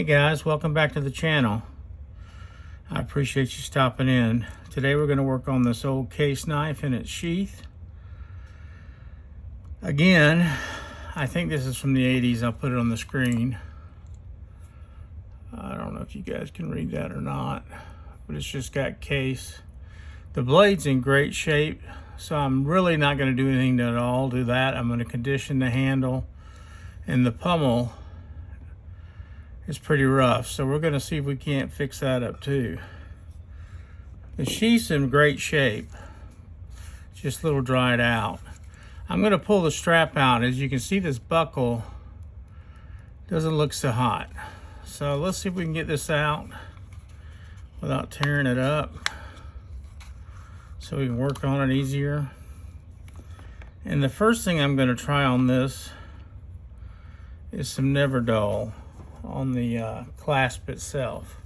Hey guys, welcome back to the channel. I appreciate you stopping in. Today we're going to work on this old case knife in its sheath. Again, I think this is from the 80s. I'll put it on the screen. I don't know if you guys can read that or not, but it's just got case. The blade's in great shape, so I'm really not going to do anything at all to that. I'm going to condition the handle, and the pommel is pretty rough, so we're going to see if we can't fix that up too. The sheath's in great shape, just a little dried out. I'm going to pull the strap out. As you can see, this buckle doesn't look so hot. So let's see if we can get this out without tearing it up, so we can work on it easier. And the first thing I'm going to try on this is some Never Dull on the clasp itself,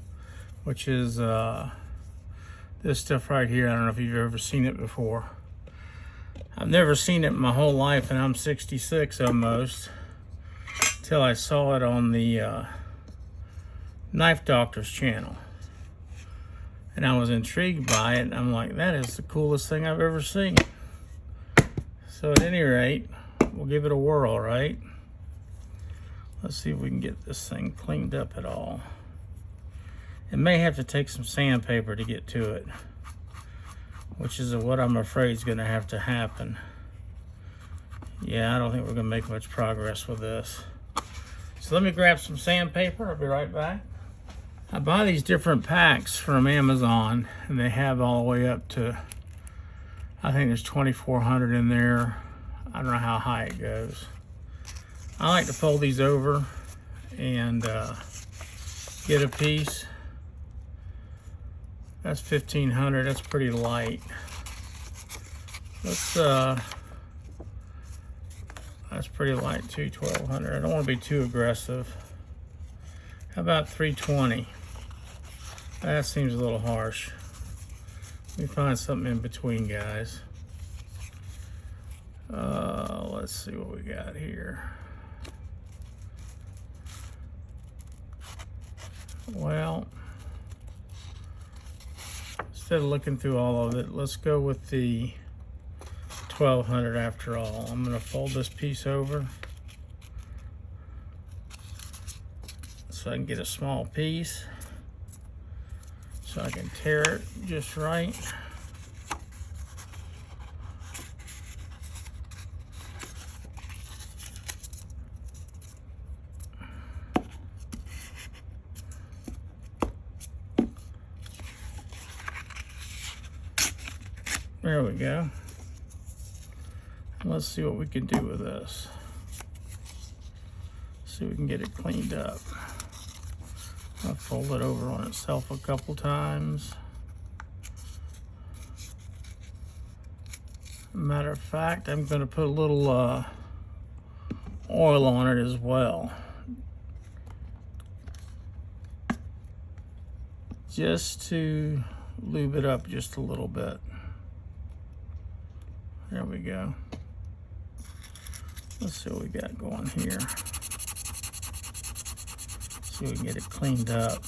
which is this stuff right here. I don't know if you've ever seen it before. I've never seen it in my whole life, and I'm 66 almost, till I saw it on the Knife Doctor's channel, and I was intrigued by it. I'm like, that is the coolest thing I've ever seen. So at any rate, we'll give it a whirl, right? Let's see if we can get this thing cleaned up at all. It may have to take some sandpaper to get to it, which is what I'm afraid is going to have to happen. Yeah, I don't think we're going to make much progress with this. So let me grab some sandpaper. I'll be right back. I buy these different packs from Amazon, and they have all the way up to, I think there's 2,400 in there. I don't know how high it goes. I like to fold these over and get a piece. That's 1,500. That's pretty light. Let's that's pretty light too. 1,200. I don't want to be too aggressive. How about 320? That seems a little harsh. Let me find something in between, guys. Let's see what we got here. Well, instead of looking through all of it, let's go with the 1,200 after all. I'm going to fold this piece over so I can get a small piece, so I can tear it just right. There we go. Let's see what we can do with this. See if we can get it cleaned up. I'll fold it over on itself a couple times. Matter of fact, I'm going to put a little oil on it as well, just to lube it up just a little bit. There we go. Let's see what we got going here. See if we can get it cleaned up.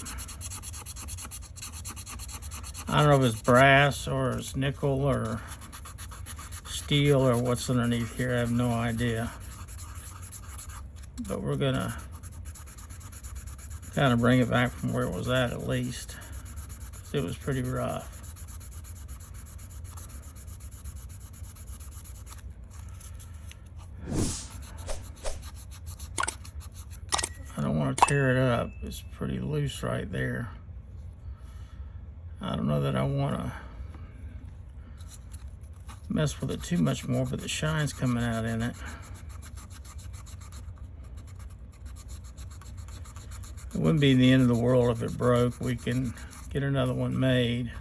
I don't know if it's brass or it's nickel or steel or what's underneath here. I have no idea. But we're gonna kind of bring it back from where it was at least. It was pretty rough. I don't want to tear it up. It's pretty loose right there. I don't know that I want to mess with it too much more, but the shine's coming out in it. It wouldn't be the end of the world if it broke. We can get another one made.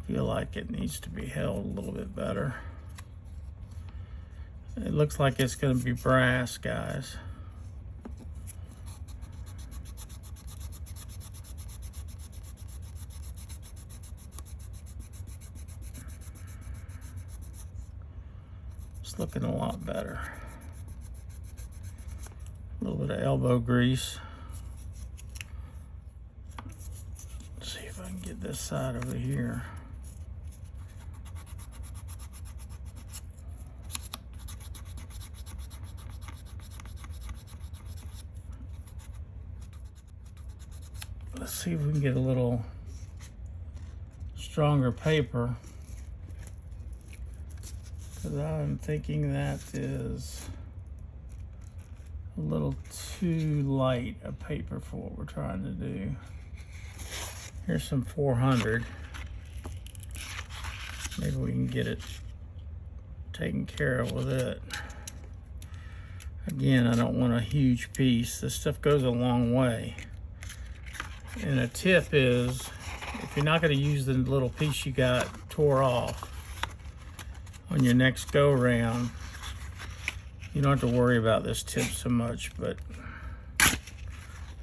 Feel like it needs to be held a little bit better. It looks like it's going to be brass, guys. It's looking a lot better. little bit of elbow grease. Let's see if I can get this side over here. Let's see if we can get a little stronger paper, because I'm thinking that is a little too light a paper for what we're trying to do. Here's some 400. Maybe we can get it taken care of with it. Again, I don't want a huge piece. This stuff goes a long way. And a tip is, if you're not going to use the little piece you got tore off on your next go round, you don't have to worry about this tip so much. But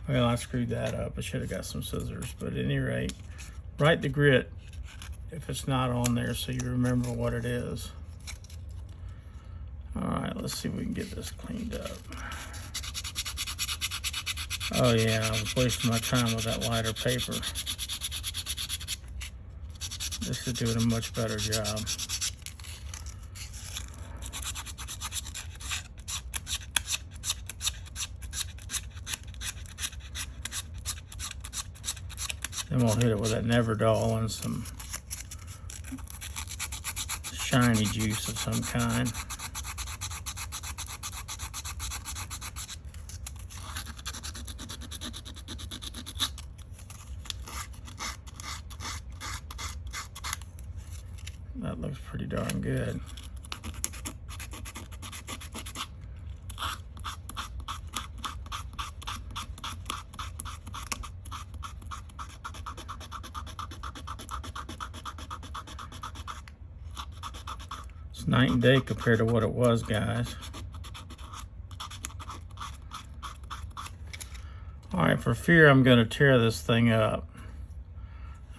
well, I screwed that up. I should have got some scissors. But at any rate, write the grit if it's not on there so you remember what it is. All right, let's see if we can get this cleaned up. Oh yeah, I was wasting my time with that lighter paper. This is doing a much better job. Then we'll hit it with that Neverdoll and some shiny juice of some kind. That looks pretty darn good. It's night and day compared to what it was, guys. All right, for fear I'm going to tear this thing up,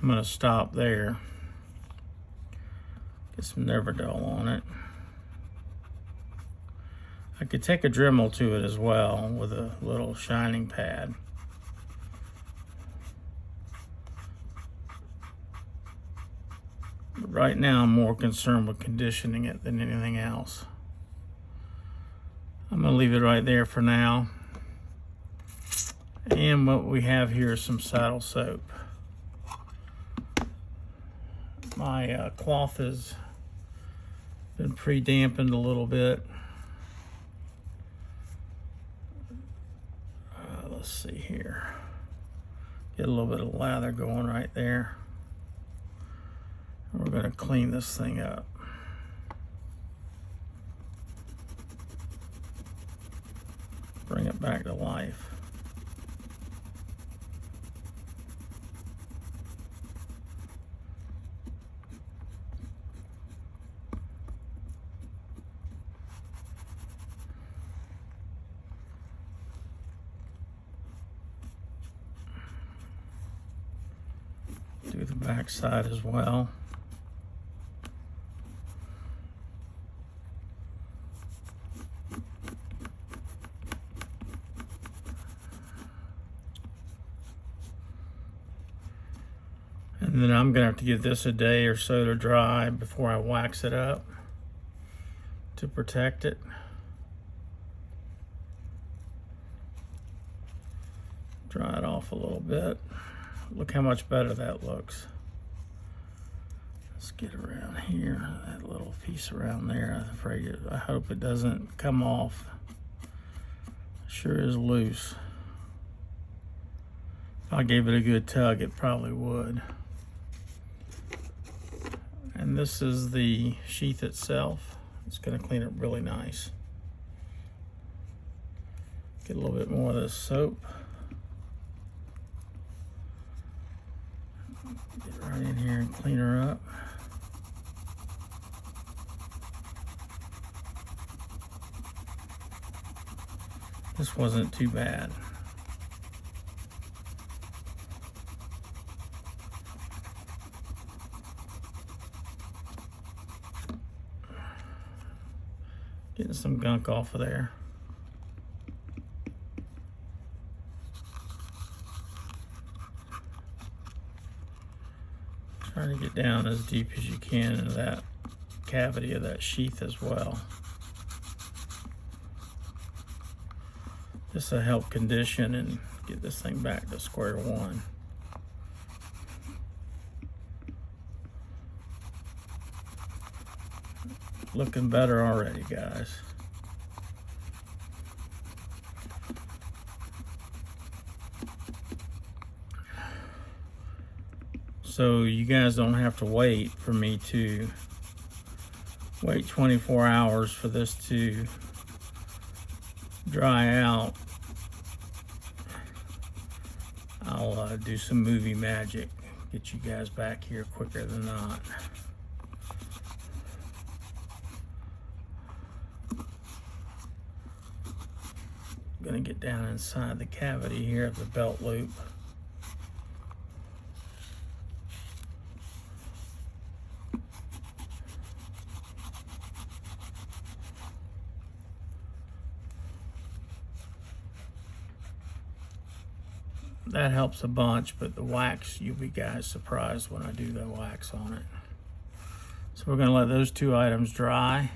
I'm going to stop there. Get some Neverdoll on it. I could take a Dremel to it as well with a little shining pad. But right now I'm more concerned with conditioning it than anything else. I'm going to leave it right there for now. And what we have here is some saddle soap. My cloth has been pre-dampened a little bit. Let's see here. Get a little bit of lather going right there. And we're going to clean this thing up. Bring it back to life. Do the back side as well. And then I'm gonna have to give this a day or so to dry before I wax it up to protect it. Dry it off a little bit. Look how much better that looks. Let's get around here, that little piece around there. I'm afraid, I hope it doesn't come off. It sure is loose. If I gave it a good tug, it probably would. And this is the sheath itself. It's going to clean it really nice. Get a little bit more of this soap. Get right in here and clean her up. This wasn't too bad. Getting some gunk off of there. down as deep as you can into that cavity of that sheath as well. This will help condition and get this thing back to square one. Looking better already, guys. So you guys don't have to wait for me to wait 24 hours for this to dry out. I'll do some movie magic, get you guys back here quicker than not. I'm gonna get down inside the cavity here of the belt loop. That helps a bunch, but the wax, you'll be guys surprised when I do the wax on it. So we're gonna let those two items dry.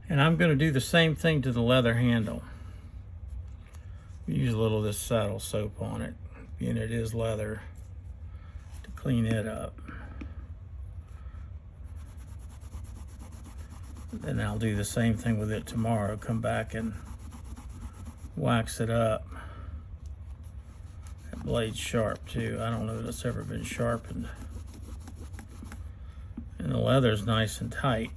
And I'm gonna do the same thing to the leather handle. Use a little of this saddle soap on it, being it is leather, to clean it up. Then I'll do the same thing with it tomorrow. Come back and wax it up. That blade's sharp too. I don't know that it's ever been sharpened. And the leather's nice and tight.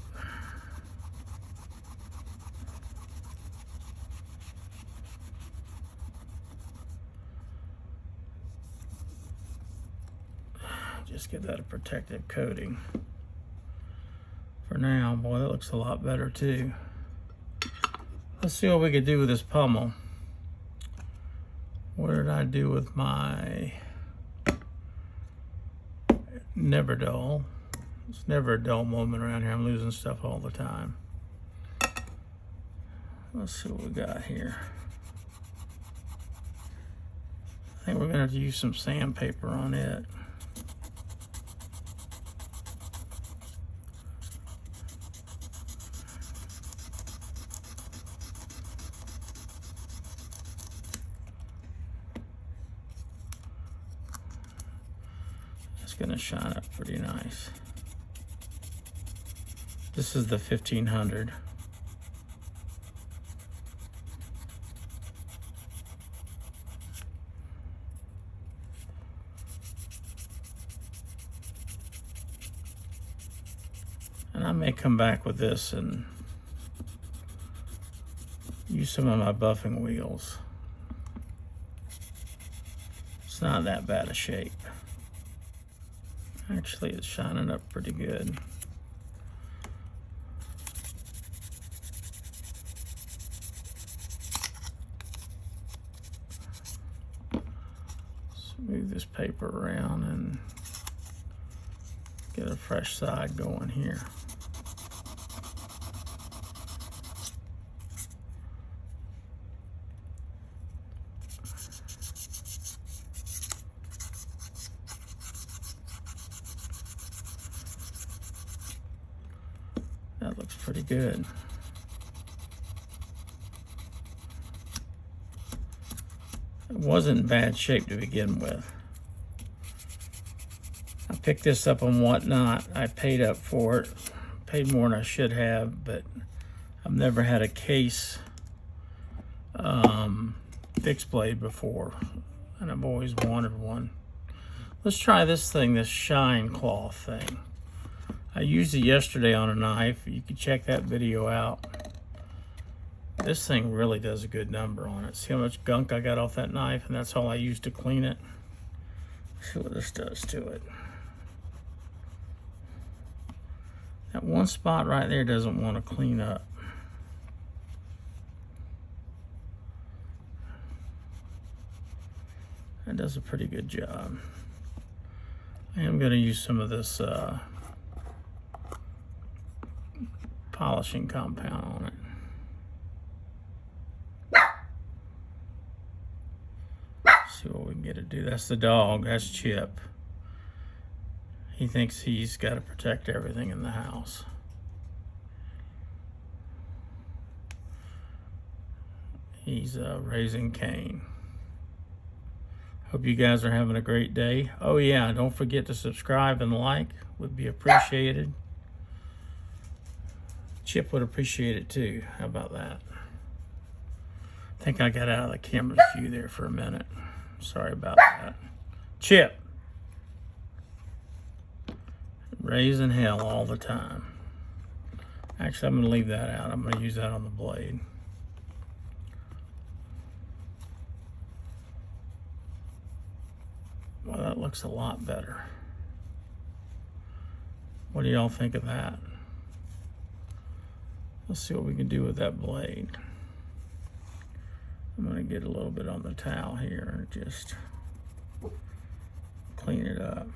Just give that a protective coating. For now, boy, that looks a lot better too. Let's see what we could do with this pommel. What did I do with my never dull? It's never a dull moment around here. I'm losing stuff all the time. Let's see what we got here. I think we're gonna have to use some sandpaper on it. Gonna shine up pretty nice. This is the 1500. And I may come back with this and use some of my buffing wheels. It's not that bad a shape. Actually, it's shining up pretty good. Let's move this paper around and get a fresh side going here. That looks pretty good. It wasn't in bad shape to begin with. I picked this up on Whatnot. I paid up for it. Paid more than I should have, but I've never had a case fixed blade before, and I've always wanted one. Let's try this thing, this shine cloth thing. I used it yesterday on a knife. You can check that video out. This thing really does a good number on it. See how much gunk I got off that knife, and that's all I used to clean it. Let's see what this does to it. That one spot right there doesn't want to clean up. That does a pretty good job. I am going to use some of this polishing compound on it. See what we can get it to do. That's the dog. That's Chip. He thinks he's got to protect everything in the house. He's raising Cain. Hope you guys are having a great day. Oh yeah, don't forget to subscribe and like. Would be appreciated. Chip would appreciate it too. How about that? I think I got out of the camera view there for a minute. Sorry about that. Chip. Raising hell all the time. Actually, I'm going to leave that out. I'm going to use that on the blade. Well, that looks a lot better. What do y'all think of that? Let's see what we can do with that blade. I'm going to get a little bit on the towel here and just clean it up.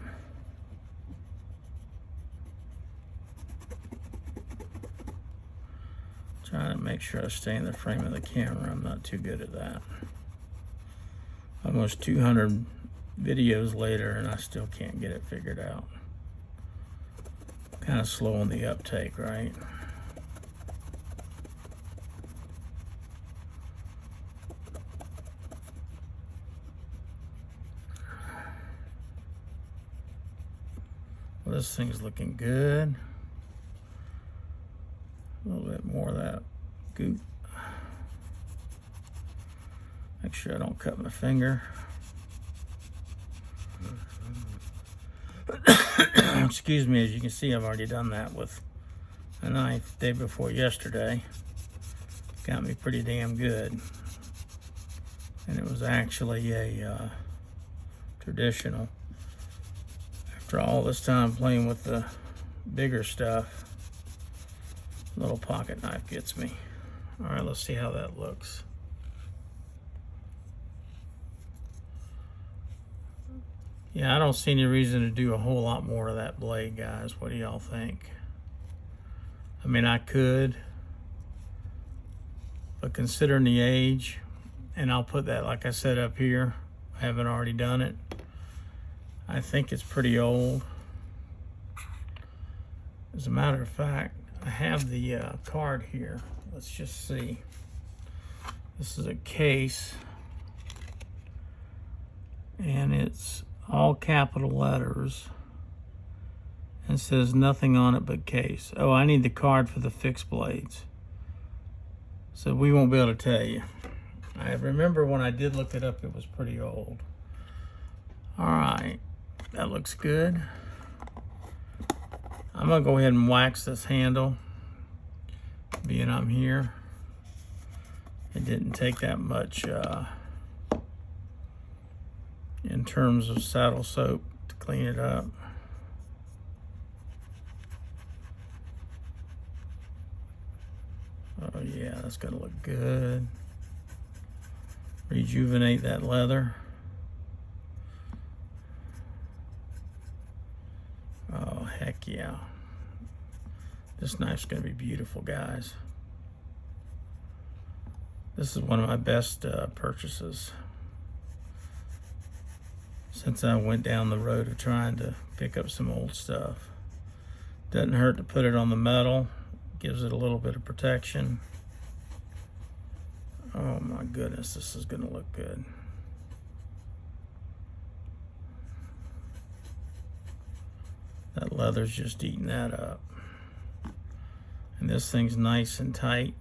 Trying to make sure I stay in the frame of the camera. I'm not too good at that. Almost 200 videos later and I still can't get it figured out. Kind of slow on the uptake, right? Well, this thing's looking good. A little bit more of that goop. Make sure I don't cut my finger. Excuse me, as you can see, I've already done that with a knife day before yesterday. Got me pretty damn good. And it was actually a traditional. After all this time playing with the bigger stuff, little pocket knife gets me. All right, let's see how that looks. Yeah, I don't see any reason to do a whole lot more of that blade, guys. What do y'all think? I mean, I could, but considering the age, and I'll put that, like I said, up here. I haven't already done it. I think it's pretty old. As a matter of fact, I have the card here. Let's just see. This is a case, and it's all capital letters, and says nothing on it but case. Oh, I need the card for the fixed blades, so we won't be able to tell you. I remember when I did look it up, it was pretty old. All right, that looks good. I'm gonna go ahead and wax this handle, being I'm here. It didn't take that much in terms of saddle soap to clean it up. Oh yeah, that's gonna look good. Rejuvenate that leather. Oh heck yeah. This knife's gonna be beautiful, guys. This is one of my best purchases since I went down the road of trying to pick up some old stuff. Doesn't hurt to put it on the metal. Gives it a little bit of protection. Oh my goodness, this is gonna look good. That leather's just eating that up. And this thing's nice and tight.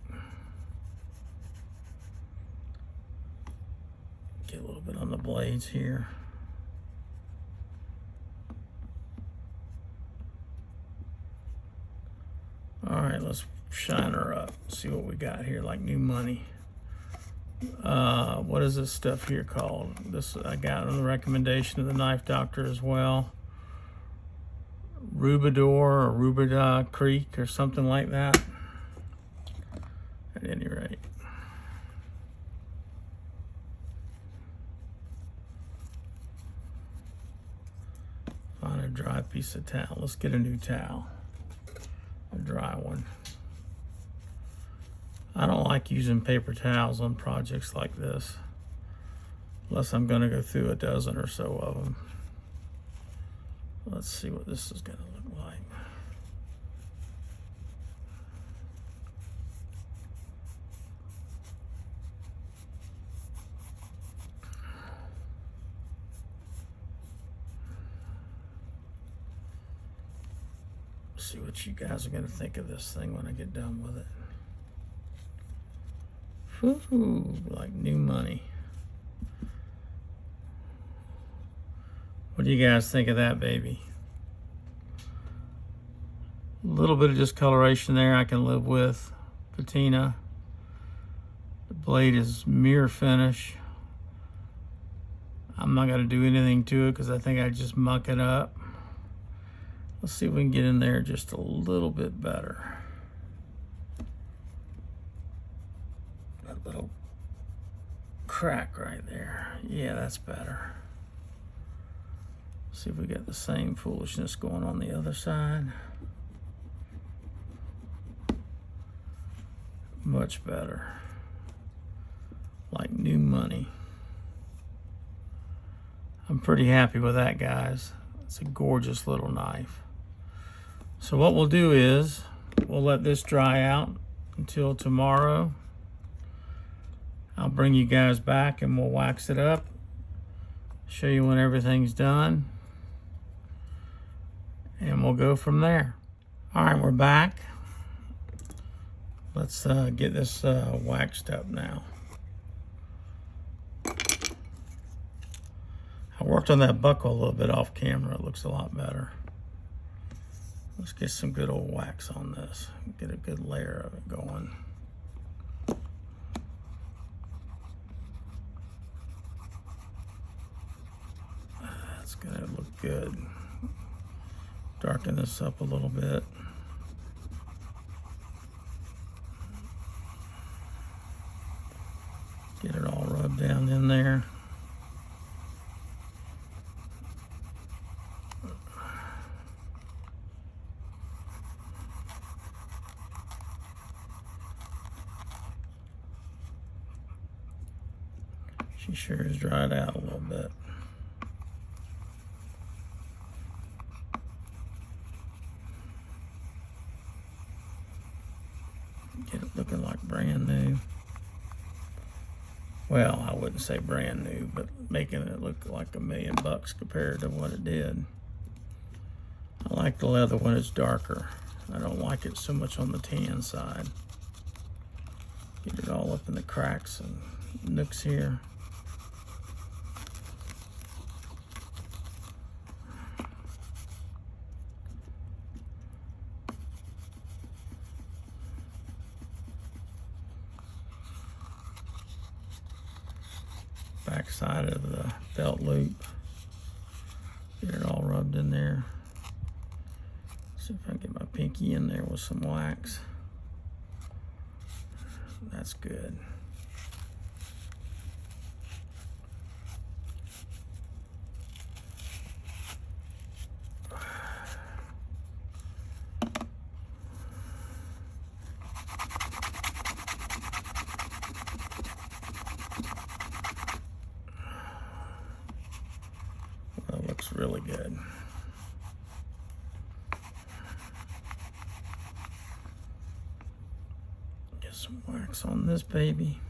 Get a little bit on the blades here. All right, let's shine her up. See what we got here, like new money. What is this stuff here called? This I got on the recommendation of the knife doctor as well. Rubidor or Rubida Creek or something like that. At any rate. Find a dry piece of towel. Let's get a new towel. A dry one. I don't like using paper towels on projects like this unless I'm going to go through a dozen or so of them. Let's see what this is going to look like. See what you guys are going to think of this thing when I get done with it. Woo-hoo, like new money. What do you guys think of that, baby? A little bit of discoloration there I can live with. Patina. The blade is mirror finish. I'm not going to do anything to it because I think I just muck it up. Let's see if we can get in there just a little bit better. That little crack right there. Yeah, that's better. See if we got the same foolishness going on the other side. Much better. Like new money. I'm pretty happy with that, guys. It's a gorgeous little knife. So what we'll do is we'll let this dry out until tomorrow. I'll bring you guys back and we'll wax it up, show you when everything's done, and we'll go from there. All right, we're back. Let's get this waxed up now. I worked on that buckle a little bit off camera. It looks a lot better. Let's get some good old wax on this. Get a good layer of it going. That's gonna look good. Darken this up a little bit. Get it all rubbed down in there. She sure has dried out a little bit. Get it looking like brand new. Well, I wouldn't say brand new, but making it look like $1 million compared to what it did. I like the leather when it's darker. I don't like it so much on the tan side. Get it all up in the cracks and nooks here. Back side of the belt loop. Get it all rubbed in there. See if I can get my pinky in there with some wax. That's good. That looks really good. Get some wax on this baby.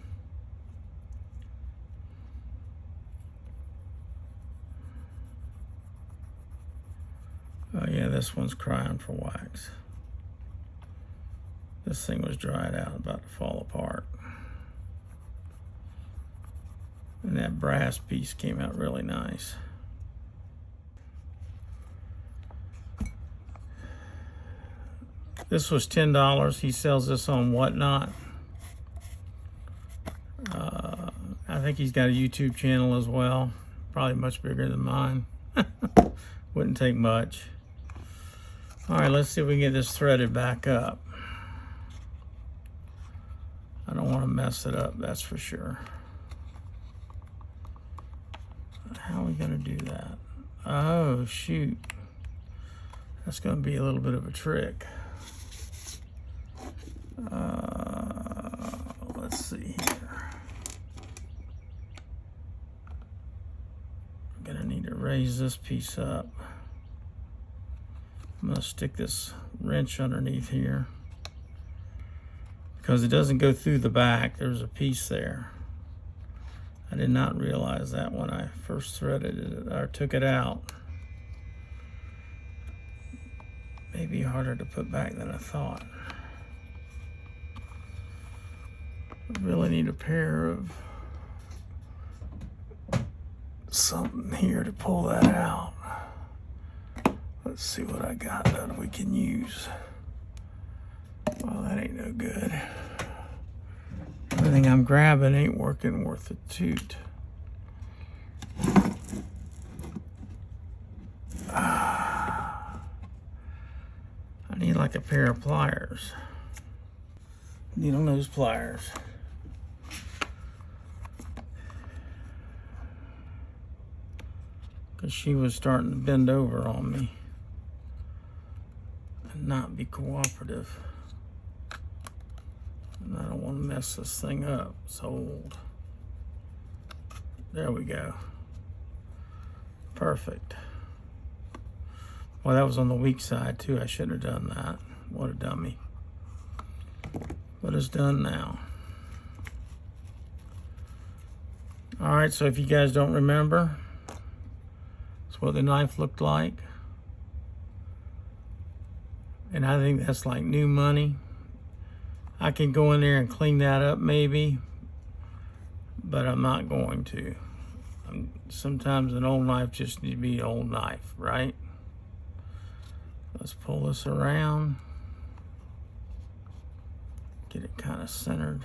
Oh yeah, this one's crying for wax. This thing was dried out, about to fall apart. And that brass piece came out really nice. This was $10. He sells this on Whatnot. I think he's got a YouTube channel as well. Probably much bigger than mine. Wouldn't take much. All right, let's see if we can get this threaded back up. I don't want to mess it up, that's for sure. How are we going to do that? Oh, shoot. That's going to be a little bit of a trick. Let's see here. I'm gonna need to raise this piece up. I'm gonna stick this wrench underneath here because it doesn't go through the back. There's a piece there. I did not realize that when I first threaded it or took it out. Maybe harder to put back than I thought. I really need a pair of something here to pull that out. Let's see what I got that we can use. Well, that ain't no good. Everything I'm grabbing ain't working worth a toot. I need like a pair of pliers. Needle nose pliers. Because she was starting to bend over on me and not be cooperative. And I don't want to mess this thing up. It's old. There we go. Perfect. Well, that was on the weak side too. I shouldn't have done that. What a dummy. But it's done now. All right, so if you guys don't remember, that's what the knife looked like. And I think that's like new money. I can go in there and clean that up maybe, but I'm not going to. Sometimes an old knife just needs to be an old knife, right? Let's pull this around. Get it kind of centered.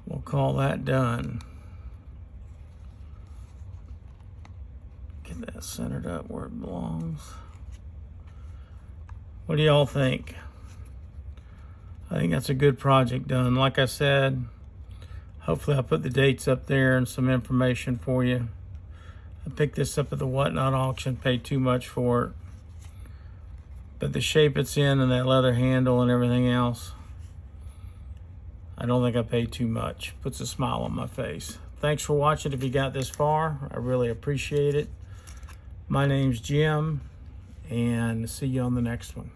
We'll call that done. Get that centered up where it belongs. What do y'all think? I think that's a good project done. Like I said, hopefully I'll put the dates up there and some information for you. I picked this up at the Whatnot auction, paid too much for it. But the shape it's in and that leather handle and everything else, I don't think I paid too much. Puts a smile on my face. Thanks for watching if you got this far. I really appreciate it. My name's Jim, and see you on the next one.